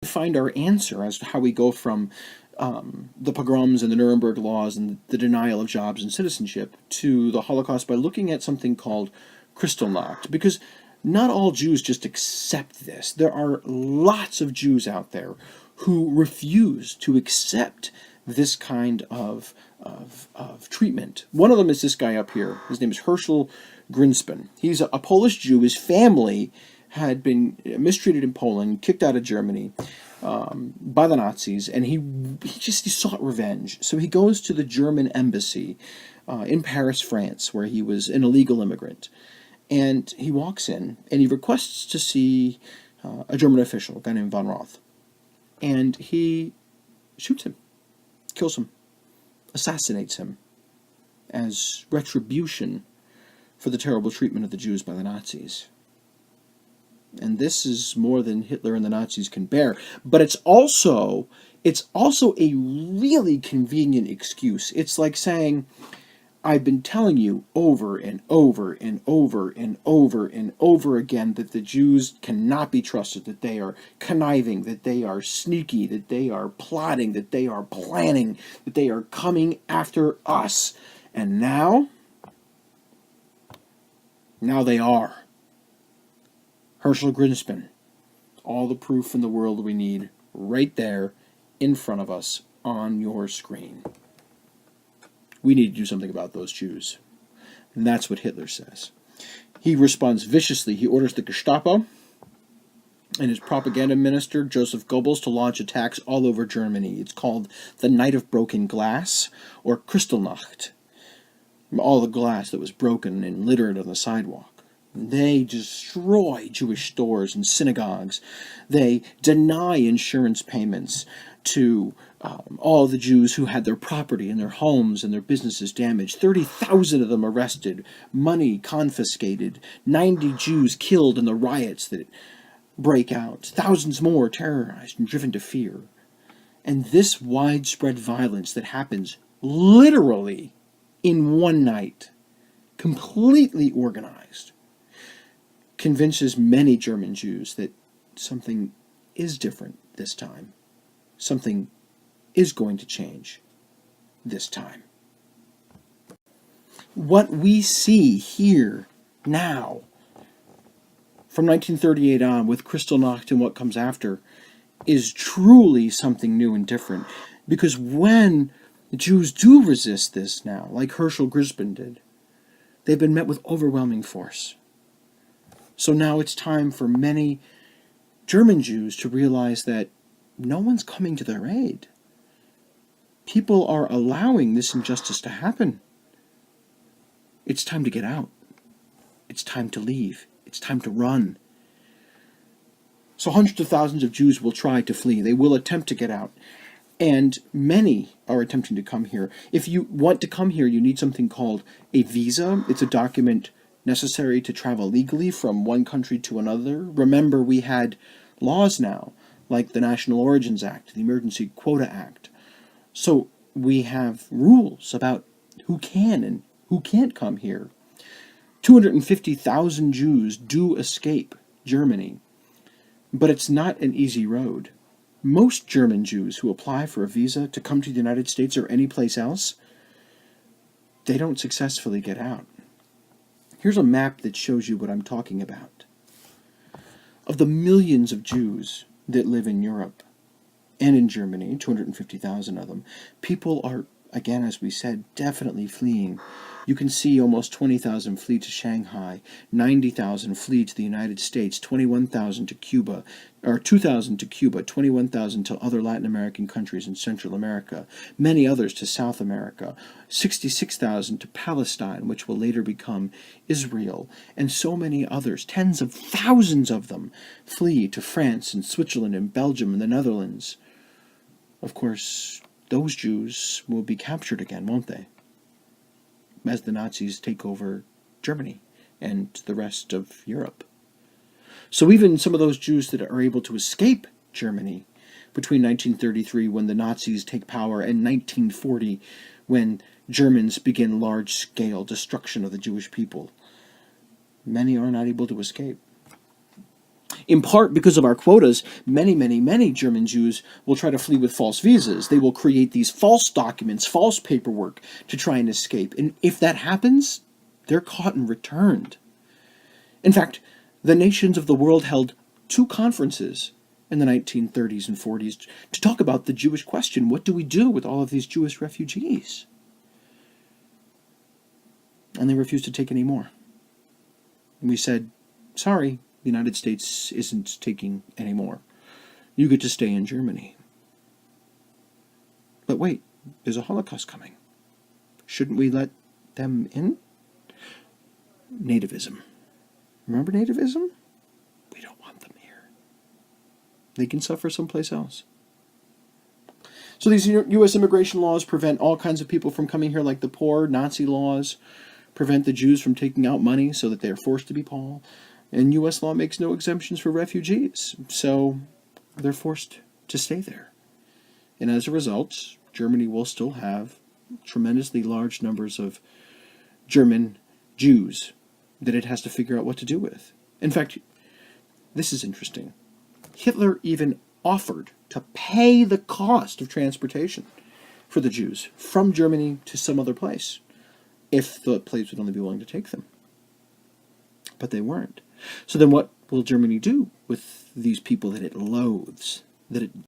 find our answer as to how we go from the pogroms and the Nuremberg laws and the denial of jobs and citizenship to the Holocaust by looking at something called Kristallnacht. Because not all Jews just accept this. There are lots of Jews out there who refuse to accept this kind of treatment. One of them is this guy up here. His name is Herschel Grinspan. He's a Polish Jew. His family had been mistreated in Poland, kicked out of Germany by the Nazis, and he sought revenge. So he goes to the German embassy in Paris, France, where he was an illegal immigrant. And he walks in, and he requests to see a German official, a guy named von Roth. And he shoots him, kills him, assassinates him as retribution for the terrible treatment of the Jews by the Nazis. And this is more than Hitler and the Nazis can bear. But it's also a really convenient excuse. It's like saying, I've been telling you over and over and over and over and over again that the Jews cannot be trusted, that they are conniving, that they are sneaky, that they are plotting, that they are planning, that they are coming after us. And now they are. Herschel Grinspan. All the proof in the world we need right there in front of us on your screen. We need to do something about those Jews. And that's what Hitler says. He responds viciously. He orders the Gestapo and his propaganda minister, Joseph Goebbels, to launch attacks all over Germany. It's called the Night of Broken Glass, or Kristallnacht. All the glass that was broken and littered on the sidewalk. They destroy Jewish stores and synagogues. They deny insurance payments to all the Jews who had their property and their homes and their businesses damaged. 30,000 of them arrested, money confiscated, 90 Jews killed in the riots that break out, thousands more terrorized and driven to fear. And this widespread violence that happens literally in one night, completely organized, convinces many German Jews that something is different this time. Something is going to change this time. What we see here now, from 1938 on, with Kristallnacht and what comes after, is truly something new and different. Because when the Jews do resist this now, like Herschel Grinspan did, they've been met with overwhelming force. So now it's time for many German Jews to realize that no one's coming to their aid. People are allowing this injustice to happen. It's time to get out. It's time to leave. It's time to run. So hundreds of thousands of Jews will try to flee. They will attempt to get out. And many are attempting to come here. If you want to come here, you need something called a visa. It's a document necessary to travel legally from one country to another. Remember, we had laws now, like the National Origins Act, the Emergency Quota Act. So we have rules about who can and who can't come here. 250,000 Jews do escape Germany, but it's not an easy road. Most German Jews who apply for a visa to come to the United States or any place else, they don't successfully get out. Here's a map that shows you what I'm talking about. Of the millions of Jews that live in Europe and in Germany, 250,000 of them, people are, again, as we said, definitely fleeing. You can see almost 20,000 flee to Shanghai, 90,000 flee to the United States, 21,000 to Cuba, or 2,000 to Cuba, 21,000 to other Latin American countries in Central America, many others to South America, 66,000 to Palestine, which will later become Israel, and so many others. Tens of thousands of them flee to France and Switzerland and Belgium and the Netherlands. Of course, those Jews will be captured again, won't they? As the Nazis take over Germany and the rest of Europe. So even some of those Jews that are able to escape Germany between 1933, when the Nazis take power, and 1940, when Germans begin large-scale destruction of the Jewish people, many are not able to escape. In part because of our quotas, many, many, many German Jews will try to flee with false visas. They will create these false documents, false paperwork to try and escape. And if that happens, they're caught and returned. In fact, the nations of the world held 2 conferences in the 1930s and 40s to talk about the Jewish question. What do we do with all of these Jewish refugees? And they refused to take any more. And we said, sorry, the United States isn't taking any more. You get to stay in Germany. But wait, there's a Holocaust coming. Shouldn't we let them in? Nativism. Remember nativism? We don't want them here. They can suffer someplace else. So these U.S. immigration laws prevent all kinds of people from coming here, like the poor. Nazi laws prevent the Jews from taking out money so that they are forced to be Paul. And U.S. law makes no exemptions for refugees, so they're forced to stay there. And as a result, Germany will still have tremendously large numbers of German Jews that it has to figure out what to do with. In fact, this is interesting. Hitler even offered to pay the cost of transportation for the Jews from Germany to some other place, if the place would only be willing to take them. But they weren't. So then what will Germany do with these people that it loathes, that it